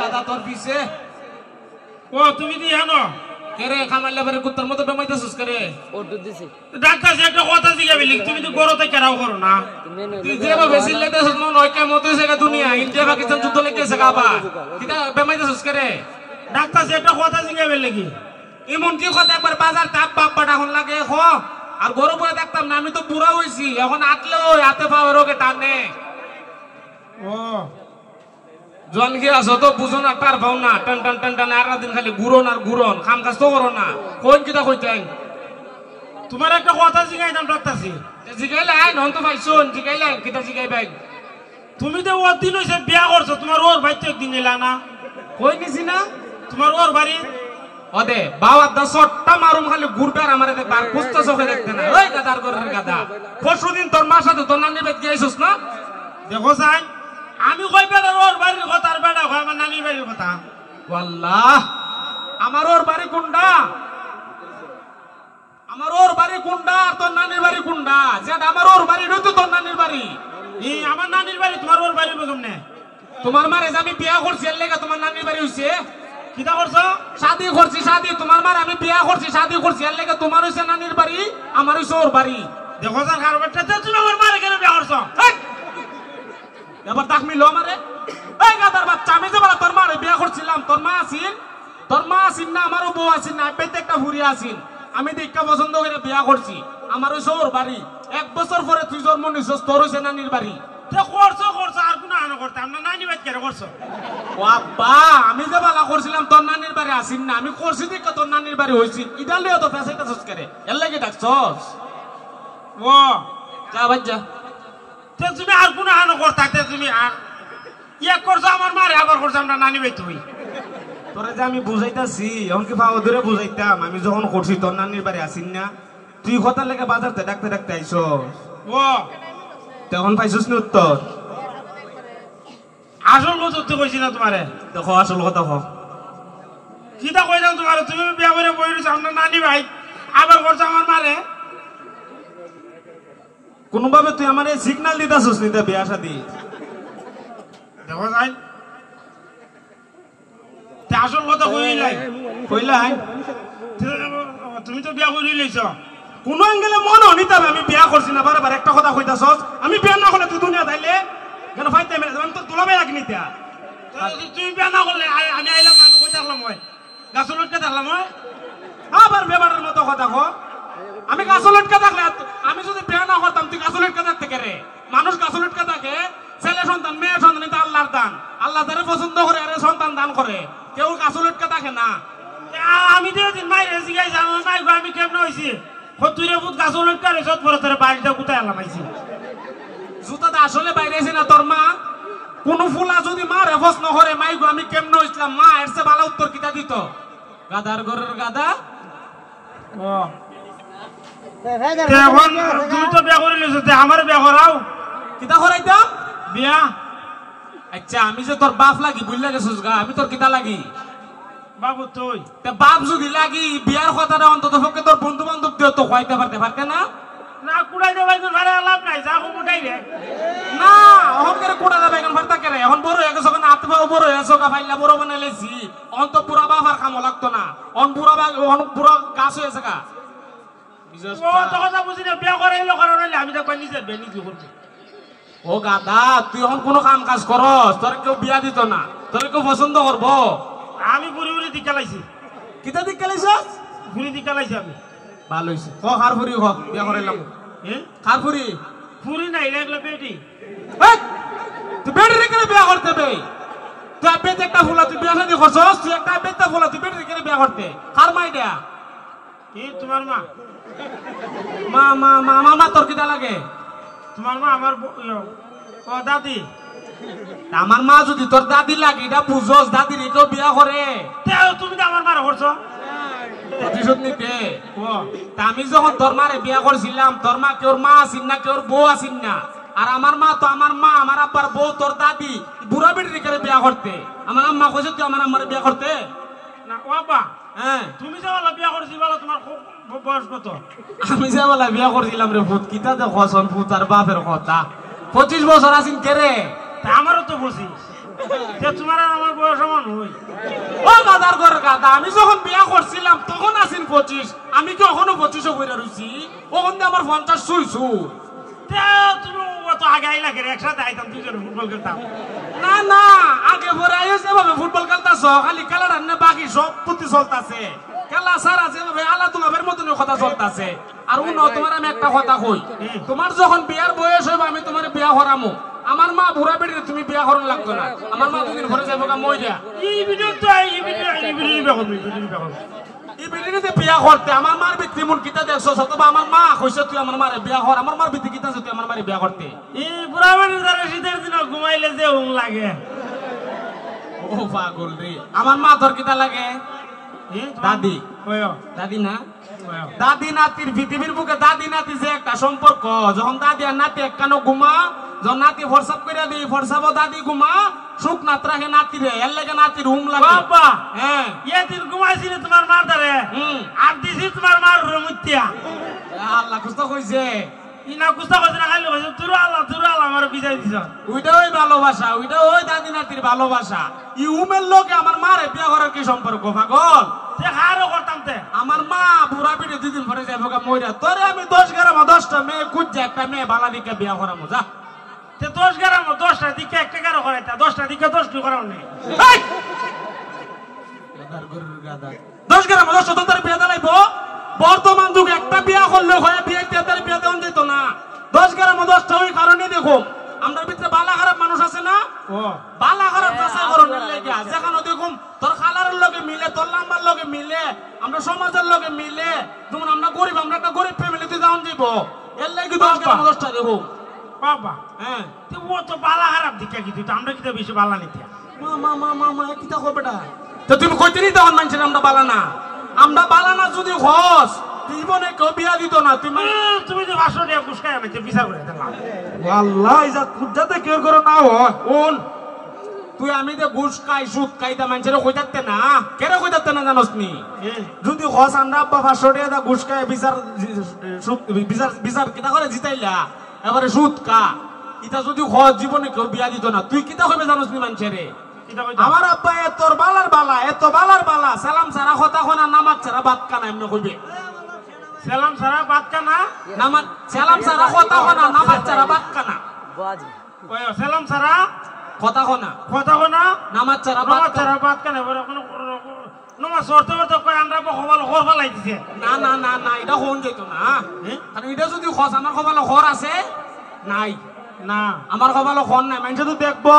গাদা তোর পিছে ও তুমি দি হানো কেরে খামাইলে পরে কুত্তার মতো বেমাইতেছিস করে অর্ডার দিছি ডাক্তার একটা কথা জিগাবি তুমি তো গরতে কেরাও করো না তুই যেবা বেশি লেতেছিস মন হয় কেমন হইছে গা দুনিয়া ইন্ডিয়া পাকিস্তান যুদ্ধ লেগেছে গাবা কিটা বেমাইতেছিস করে ডাক্তার একটা কথা জিগাবি লাগি এমন কি কথা একবার বাজার তাপ বাপ্পাটা এখন লাগে খ আর গরু বয়ে দেখতাম না আমি তো বুড়া হইছি এখন আটলেও হাতে পাওয়ার রোগে টানে ও জন কি আছো তো বুঝো না টার পাও না টান টান টান টান আর দিন খালি ঘুরন আর ঘুরন খাম কাজ তো করো না কোন কিটা কইতেন তোমার একটা কথা জিগাইতাম ডাক্তারছি জিগাইলে আই নন তো পাইছুন জিগাইলে কিটা জিগাই ভাই তুমি তো ওর দিন হইছে বিয়া করছো তোমার ওর ভাই তো একদিন এলা না কই নিছি না তোমার ওর বাড়ি ওদে বাবার দা সট্টা মারুম খালি ঘুরবে আর আমারে দেখবার কুস্তা চোখে দেখতে না ওই গাদার গরের গাদা পরশুদিন তোর মার সাথে তোর নানির বাড়ি গিয়েছিস না দেখো সাই আমি কই বেড়া ওর বাড়ির কথা আর বেড়া কই আমার নানির বাড়ির কথা আল্লাহ আমার ওর বাড়ি কোনটা আমার ওর বাড়ি কোনটা আর তোর নানির বাড়ি কোনটা যেটা আমার ওর বাড়ি নয় তো তোর নানির বাড়ি এই আমার নানির বাড়ি তোমার ওর বাড়ি বেগম নে তোমার মারে যে আমি বিয়া করছি এর লেগে তোমার নানির বাড়ি হইছে কিটা করছো শাদি করছি শাদি তোমার মার আমি বিয়া করছি শাদি করছি এর লেগে তোমার হইছে নানির বাড়ি আমার হইছে ওর বাড়ি দেখো স্যার কারবারটা তুমি আমার মারে কেন বিয়া করছো এবার তাক মিলো আমারে এই গাদার বাচ্চা আমি যে বলা তোর মারে বিয়া করছিলাম তোর মা আসিন না আমারও বউ আসিন না পেতে একটা ফুরিয়া আসিন আমি দেখা পছন্দ করে বিয়া করছি আমার হইছে ওর বাড়ি 1 বছর পরে তুই জন্ম নিছস তোর হইছে নানির বাড়ি করছো আর কোনো আনো করতে আমরা নানি বাড়ি কেন করছো বাবা আমি যে বালা করছিলাম তোর নানির বাড়ি আসিন না আমি করছি দেখে তোর নানির বাড়ি হইছি ইদালেও তো ফেসাইতাছস করে এর লাগি ডাকছস ও যা বাচ্চা তুমি আর কোনো আনো করতে তুমি আর ইয়া করছো আমার মারে আবার করছো আমরা নানি বাড়ি তুই তোরে যে আমি বুঝাইতাছি এখন কি পাওয়া ধরে বুঝাইতাম আমি যখন করছি তোর নানির বাড়ি আসিন না তুই কথা লেগে বাজারতে ডাকতে আইছস ও তখন পাইছস নি উত্তর আসল কথা তুই কইছি না তোমারে দেখো আসল কথা হ কিটা কইলাম তোমারে তুমি বিয়া করে বই রইছো আমরা নানি ভাই আবার করছো আমার মারে কোনোভাবে তুই আমারে সিগন্যাল দিতাছস নি তে বিয়া শাদি দেখো যাই আসল কথা কইলাই তুমি তো বিয়া করে লইছ কোন অ্যাঙ্গেলে মন হনিতা আমি বিয়া করছি না বারবার একটা কথা কইতাছস আমি বিয়া না করলে তুই দুনিয়া তাইলে কেন ফাইতে আমি তো তোলাবে লাগনি তা তুমি বিয়া না করলে আমি আইলাম আমি কই থাকলাম ওই গাছলটকে থাকলাম ওই আবার বেবারের মতো কথা কো আমি গাছলটকে থাকলে আমি যদি বিয়া না করতাম তুই গাছলটকে থাকতে কেরে মানুষ গাছলটকে থাকে ছেলে সন্তান মেয়ে সন্তান এটা আল্লাহর দান আল্লাহ তারে পছন্দ করে আরে সন্তান দান করে কেউ গাছলটকে থাকে না আমি তো মাইরে জিগাইছি আমার মাই গো আমি কেমনে হইছি তুই বুত গাছলটকে রে সত পরে তোর বাড়িটা কোথায় আলাম আইছি জুতাটা আসলে বাইরেছে না তোর মা কোন ফুলা যদি মা রেফস ন করে মাই গো আমি কেমনে হইছিলাম মা এর চেয়ে ভালো উত্তর কিটা দিত গাদার ঘরের গাদা ও এখন তুই তো বিয়া করে লইছ তে আমার বিয়া করাও কিটা করাইতাম বিয়া আচ্ছা আমি যে তোর বাপ লাগি বুঝলা গেছিস গা আমি তোর কিটা লাগি বাবু তুই তে বাপ যদি লাগি বিয়ার কথাটা অন্তত পক্ষে তোর বন্ধু বান্ধব দিও তো খাইতে পারতে না না কুড়াই দেবাই তোর ভাড়া লাভ নাই যা কো মুটাই রে না এখন করে কোড়া দেবে এখন ফারতা করে এখন বড় হয়ে গেছো না আত্মা বড় হয়ে গেছো গা ফাইলা বড় বানাইলেছি অন্ত পুরা বাবার কাম লাগতো না অন পুরা অন পুরা গাছ হয়েছে গা ও তো কথা বুঝি না বিয়া করাইলো কারণ আমি তো কই নিজে বেনিজি করছি ও গাদা তুই এখন কোনো কাম কাজ করস তোর কেউ বিয়া দিত না তোর কেউ পছন্দ করবো আমি বুড়ি বুড়ি দিকে লাইছি কিতা দিক গেলাইছস বুড়ি দিকে লাইছি আমি ভালো হইছে ক খার ফুরি খ বিয়া করাইলাম হ্যাঁ খার ফুরি ফুরি নাই লাগলো বেটি এই তুই বেড়ি রেখে বিয়া করতে বে তুই বেতে একটা ফুলা তুই বিয়া শাদি করছস তুই একটা বেতে ফুলা তুই বেড়ি রেখে বিয়া করতে খার মাই দেয়া কি তোমার মা মা মা মা মামা তোর কিটা লাগে তোমার মা আমার ও দাদি আমার মা যদি তোর দাদি লাগে এটা বুঝোস দাদি রেখেও বিয়া করে তুমি তো আমার মারা করছো প্রতিশোধ নিতে ও তা আমি যখন তোর মারে বিয়া করছিলাম তোর মা কেউর মা আসিন না কেউর বউ আসিন না আর আমার মা তো আমার মা আমার আব্বার বউ তোর দাদি বুড়া বেটি রেখে বিয়া করতে আমার আম্মা কইছে তুই আমার আম্মারে বিয়া করতে না ও আব্বা হ্যাঁ তুমি যে বলো বিয়া করছি বলো তোমার বয়স কত আমি যে বলা বিয়া করছিলাম রে ভূত কিতা দেখছন ভূত আর বাপের কথা 25 বছর আসিন কে রে তা আমারও তো বলছিস যে তোমার আর আমার বয়স সমান হই। ও গাদার ঘর গাদা, আমি যখন বিয়া করছিলাম তখন আছেন 25, আমি কি এখনো 25 বইরা রইছি? ওখান দিয়ে আমার 50 ছুঁইছু। তুমি অত আগে আইলা করে একসাথে আইতাম দুজনে ফুটবল খেলতাম। না না, আগে পরে আইসে ভাবে ফুটবল খেলতাছ, খালি খেলার না বাকি সব পুতি চলতাছে। খেলা সারা যেভাবে আল্লাহ তুলাবের মতনই কথা চলতাছে। আর উনো তোমার আমি একটা কথা কই, তোমার যখন বিয়ার বয়স হইব আমি তোমার বিয়া করামু। আমার মা বুড়া বেড়ে তুমি বিয়া করন লাগতো না, আমার মা দুদিন পরে যাবো গা মইরা। এই ভিডিও তো এই ভিডিওতে বিয়া করতে আমার মার ভিত্তি মন কিতা দেখছো, অথবা আমার মা কইছে তুই আমার মারে বিয়া কর, আমার মার ভিত্তি কিতা তুই আমার মারে বিয়া করতে। এই বুড়া বেড়ে যারা শীতের দিন ঘুমাইলে যে উম লাগে। ও পাগল রে, আমার মা তোর কিতা লাগে? দাদি। দাদি না, দাদি নাতির পৃথিবীর বুকে দাদি নাতি যে একটা সম্পর্ক, যখন দাদি আর নাতি একখানো ঘুমা, যখন নাতি ফরসাপ করে দিই ফরসাবো দাদি ঘুমা, সুখ নাত রাখে নাতি রে, এর লেগে নাতির হুম লাগে। বাবা হ্যাঁ, ইয়ে দিন ঘুমাইছিল তোমার মার দারে, আর দিছি তোমার মার রুমিতিয়া। আল্লাহ কুস্তা কইছে ইনা কুস্তা কইছে না, খাইলে কইছে তুরু আল্লাহ আমার বিদায় দিছ। ওইটা ওই ভালোবাসা, ওইটা ওই দাদি নাতির ভালোবাসা। ই উমের লোকে আমার মারে বিয়া করার কি সম্পর্ক পাগল? আরো করতাম তে আমার মা বুড়া পিঠে 2 দিন পরে যাবো গা মইরা, তোরে আমি 10 গ্রাম 10টা মেয়ে খুঁজছে একটা মেয়ে বালা দিকে বিয়া করামো যা। 10 গ্রাম 10টা দিকে একটা গারো করাইতা, 10টা দিকে 10টি করাও নেই। 10 গ্রাম 10টা তো তার বিয়া দিলাইবো। বর্তমান যুগে একটা বিয়া করলে হয়, বিয়ে তার বিয়া দেওয়া যেত না। 10 গ্রাম 10টা ওই কারণে দেখো আমরা ভিতরে বালা খারাপ মানুষ আছে না, বালা খারাপ চাষা করণের লেগে যেখানে দেখুন তোর খালার লগে মিলে, তোর লাম্বার লগে মিলে, আমরা সমাজের লগে মিলে, যেমন আমরা গরিব, আমরা একটা গরিব ফ্যামিলিতে যাওয়া যাব, এর লেগে 10 গ্রাম 10টা দেখো বাবা। হ্যাঁ, ও তো বালা খারাপ দিকে কি, তো আমরা কি তো বেশি বালা নিতে। মা কিতা কো বেটা, তো তুমি কইতে নি তখন মানছেন আমরা বালা না? আমরা বালা না যদি হস জীবনে কেউ বিয়া দিত না। তুমি যে 500 টাকা ঘুষকাই আমি বিচার করে দিলাম। আল্লাহ ইজা খুঁজাতে কেউ করো না হয় কোন তুই আমি যে ঘুষ খাই সুদ খাইতা মানুষের কইতাতে না, কেন কইতাতে না জানোস নি? যদি হস আমরা আব্বা 500 টাকা ঘুষ খাই বিচার বিচার কিতা করে জিতাইলা, এবারে সুদ কা ইটা যদি হস জীবনে কেউ বিয়া দিত না, তুই কিতা কইবে জানোস নি মানুষেরে? আমার আব্বা তোর বালার বালা, এত বালার বালা, সালাম সারা কথা কনা, নামাজ ছাড়া ভাত কানা এমনি কইবে। সালাম সারা ভাত কানা, নামাজ সালাম সারা কথা কনা, নামাজ ছাড়া ভাত কানা। ওই সালাম সারা কথা কনা, নামাজ ছাড়া ভাত কানা। নমাজ পড়তে পড়তে কয় আমরা কপাল ঘর ফেলাই দিছে। না না না না, এটা হন যেত না। কারণ এটা যদি খস, আমার কপালে ঘর আছে নাই না, আমার কপালে ঘর নাই, মানুষ তো দেখবো।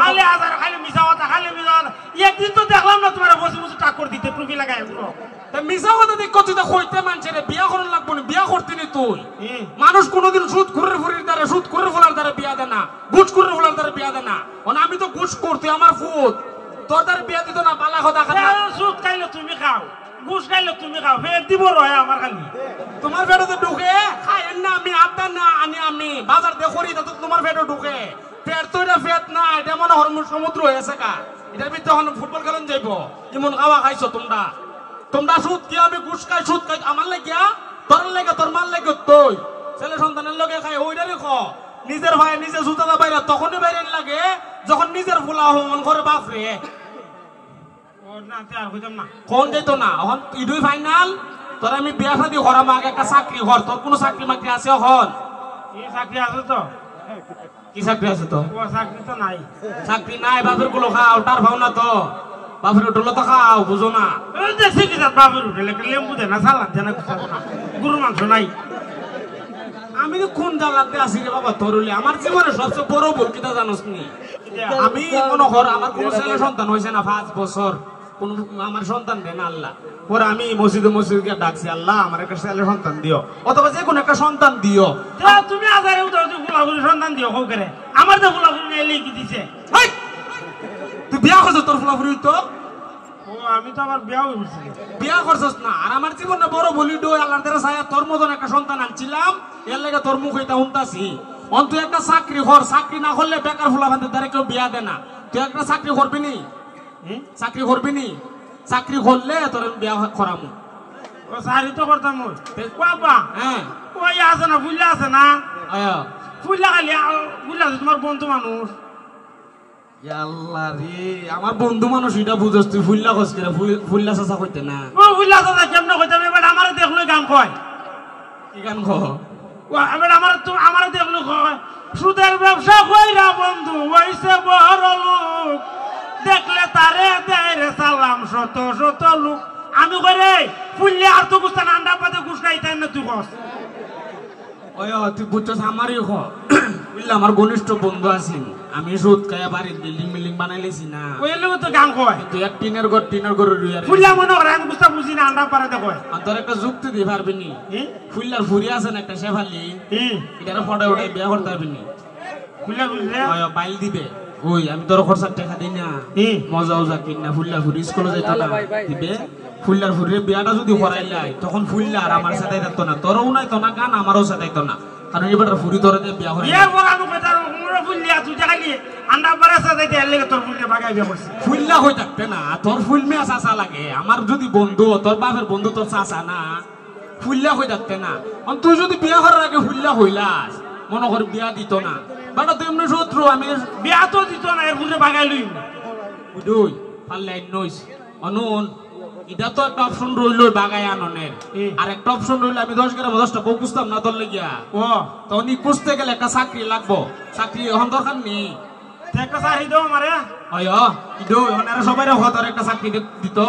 খালি আজার, খালি মিছা কথা, খালি মিছা কথা। একদিন তো দেখলাম না তোমার বসে বসে টাক্কর দিতে, টুপি লাগাই পুরো। মিছা কথা দেখ তুই তো কইতে মানুষের বিয়া করুন লাগবো না, বিয়া করতে নি তুই। মানুষ কোনোদিন সুদ করে ফুরির দ্বারা, সুদ করে ফোলার দ্বারা বিয়া দেয় না, ঘুষ করে ফোলার দ্বারা বিয়া দেয় না। আমি তো ঘুষ করতে আমার ফুট, তোর দ্বারা বিয়া দিত না, বালা কথা খানা। সুদ খাইলে তুমি খাও, ঘুষ খাইলে তুমি খাও, ফের দিব রয় আমার খালি। তোমার পেটে ঢুকে খাই না, আমি আড্ডা না আনি, আমি বাজার দিয়ে করি তো তোমার পেটে ঢুকে। পেট তো এটা পেট না, এটা মনে হরমুর সমুদ্র হয়েছে কা, এটার ভিতরে এখন ফুটবল খেলেন যাইব। যেমন খাওয়া খাইছো তোমরা, তোমরা সুদ কি, আমি ঘুষ খাই, সুদ খাই, আমার লেগিয়া তোর লেগে, তোর মার লেগে, তুই ছেলে সন্তানের লগে খাই, ওইটারই খ। নিজের ভাই নিজে জুতাটা বাইরে তখনই বাইরে লাগে যখন নিজের ফুলা হন করে বাপরে। কোন যেত না, এখন ইডুই ফাইনাল, তোর আমি বিয়া শাদি করাম, আগে একটা চাকরি কর। তোর কোনো চাকরি মাকরি আছে? এখন চাকরি আছে তো? কি চাকরি আছে তো? চাকরি তো নাই। চাকরি নাই, বাপের গুলো খাও, তার ভাও না তো, বাপের উঠলো তো খাও, বুঝো না? বাপের উঠলে লেম্বু দেয় না, সালাদ দেয় না, গরুর মাংস নাই। আমি তো কোন জ্বালাতে আসি রে বাবা, তরুলি আমার জীবনে সবচেয়ে বড় ভুল কিটা জানোস নি? আমি মনে কর আমার কোন ছেলে সন্তান হয়েছে না 5 বছর, কোন আমার সন্তান দেন আল্লাহ। পরে আমি মসজিদে ডাকছি, আল্লাহ আমার একটা ছেলে সন্তান দিও, অথবা যে কোনো একটা সন্তান দিও। তুমি আজারে উঠাও, ফুলাফুলি সন্তান দিও হোক করে, আমার তো ফুলাফুলি নিয়ে লিখে দিছে। তুই বিয়া করছিস, তোর ফুলাফুলি তো? আমি তো আমার বিয়া হয়েছি। বিয়া করছিস না, আর আমার জীবনে বড় বলি ডো আল্লাহর দ্বারা ছায়া তোর মতন একটা সন্তান আনছিলাম, এর লেগে তোর মুখ এটা শুনতাছি। তুই একটা চাকরি কর, চাকরি না করলে বেকার ফুলাফানদের দ্বারা কেউ বিয়া দে না। তুই একটা চাকরি করবি নি? চাকরি করবি নি? চাকরি করলে তোর বিয়া করামু। ও চাকরি তো করতাম বাবা। হ্যাঁ, ওই আছে না, ফুল্লা আছে না, আয়া ফুল্লা খালি ফুল্লা আছে তোমার বন্ধু মানুষ। আল্লাহ রে আমার বন্ধু মানুষ এটা বুঝস তুই ফুল্লা খোঁজ করে ফুল্লা চাচা কইতে না ও ফুল্লা চাচা কেমনে কইতাম এবার আমার দেখলে গান কয় কি গান খ এবার আমার দেখলে কয় সুদের ব্যবসা কইরা বন্ধু হইছে বড় লোক দেখলে তারে দেয় রে সালাম শত শত লোক আমি কই রে ফুললে আর তো গুস্তান আন্ডা পাতে গুস্তাইতেন না তুই কস ওই তুই বুঝছস আমারই খ বুঝলি আমার ঘনিষ্ঠ বন্ধু আছিস আমি সুদ খাইয়া বাড়ির বিল্ডিং বিল্ডিং বানাইলেছি না ওই লোক তো গান কয় তুই এক টিনের ঘর রুই আর ফুললা মনে করে আমি গুস্তা বুঝি না আন্ডা পারে দেখো তোর একটা যুক্তি দিয়ে পারবি নি ফুল্লার ফুরি আছে না একটা শেফালি এটার ফটো উঠাই বিয়া করতে পারবি নি ফুললা বুঝলে বাইল দিবে ওই আমি তোর খরচার টাকা দিই না মজা উজা কিনা ফুল্লা ফুরি স্কুলে যাইতো না দিবে ফুল্লার ফুরির বিয়াটা যদি করাইলাই তখন ফুল্লা আর আমার সাথে থাকতো না তোরও নাই তো না গান আমারও সাথে থাকতো না কারণ এবার ফুরি তোর বিয়া করে ফুল্লা হয়ে থাকতে না তোর ফুল মেয়া চাচা লাগে আমার যদি বন্ধু তোর বাপের বন্ধু তোর চাচা না ফুল্লা হয়ে থাকতে না তুই যদি বিয়া করার আগে ফুল্লা হইলাস মনে কর বিয়া দিত না বাটা তুই এমনি শত্রু আমি বিয়া তো দিত না এর বুঝে বাগাই লই বুঝুই পারলে নইস অনুন এটা তো একটা অপশন রইল বাগাই আননের আর একটা অপশন রইল আমি 10-10টা বউ খুঁজতাম না তোর লেগিয়া ও তখন খুঁজতে গেলে একটা চাকরি লাগবো চাকরি এখন দরকার নেই একটা চাকরি দাও আমারে ওই ইদো ওনারা সবাই তোর একটা চাকরি দিত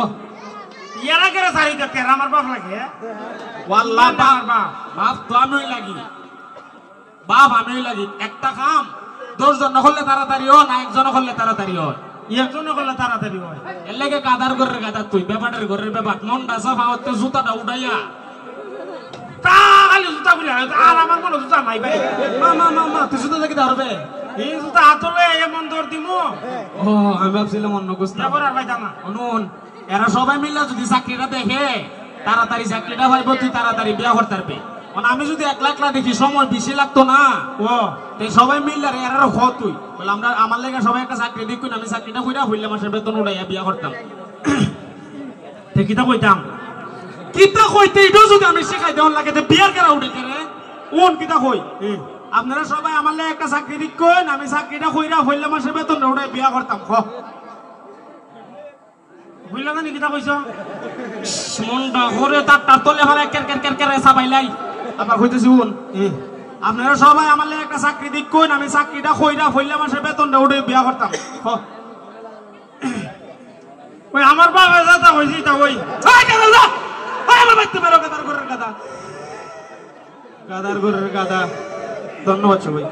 ইয়ারা কেন চাকরি দিত কেন আমার বাপ লাগে ওয়াল্লাহ বাপ তো আমিই লাগি বাপ আমিই লাগি একটা কাম 10 জন করলে তাড়াতাড়ি হয় না একজন করলে তাড়াতাড়ি হয় একজন করলে তাড়াতাড়ি হয় এর লাগে গাদার ঘরের গাদা তুই ব্যাপারের ঘরের ব্যাপার মনটা সাফা হতে জুতাটা উঠাইয়া তাহলে জুতা বলে আর আমার মনে জুতা নাই ভাই মা তুই জুতা দেখি ধরবে এই জুতা হাতলে এমন ধর দিমু ও আমি ভাবছিলাম অন্য গুস্তা আর ভাই জানা অনুন এরা সবাই মিলে যদি চাকরিটা দেখে তাড়াতাড়ি চাকরিটা পাইব তুই তাড়াতাড়ি বিয়া করতে পারবি আমি যদি 1 লাখ দেখি সময় বেশি লাগতো না ও তাই সবাই মিললে এরারও খ তুই বলে আমরা আমার লেগে সবাই একটা চাকরি দিক আমি চাকরিটা কইরা হইলে মাসের বেতন উড়াইয়া বিয়া করতাম কিতা কইতাম কিতা কইতে এটাও যদি আমি শেখাই দেওয়ার লাগে বিয়ার কেরা উঠে কেন ওন কিতা কই আপনারা সবাই আমার লেগে একটা চাকরি দিক কইন আমি চাকরিটা কইরা হইলে মাসের বেতন উড়াই বিয়া করতাম খ হইলা না কিতা কইছ মনটা ঘরে তার তলে ফেলে কের সাবাইলাই আবার কইতেছি ওন আপনারা সবাই আমার লেগে একটা চাকরি দিক কইন আমি চাকরিটা কইরা হইলে মাসের বেতনটা উড়ে বিয়া করতাম ওই আমার বাবা দাদা হইছি তা ওই আমার বাইতে পারো গাদার ঘরের গাদা ধন্যবাদ সবাই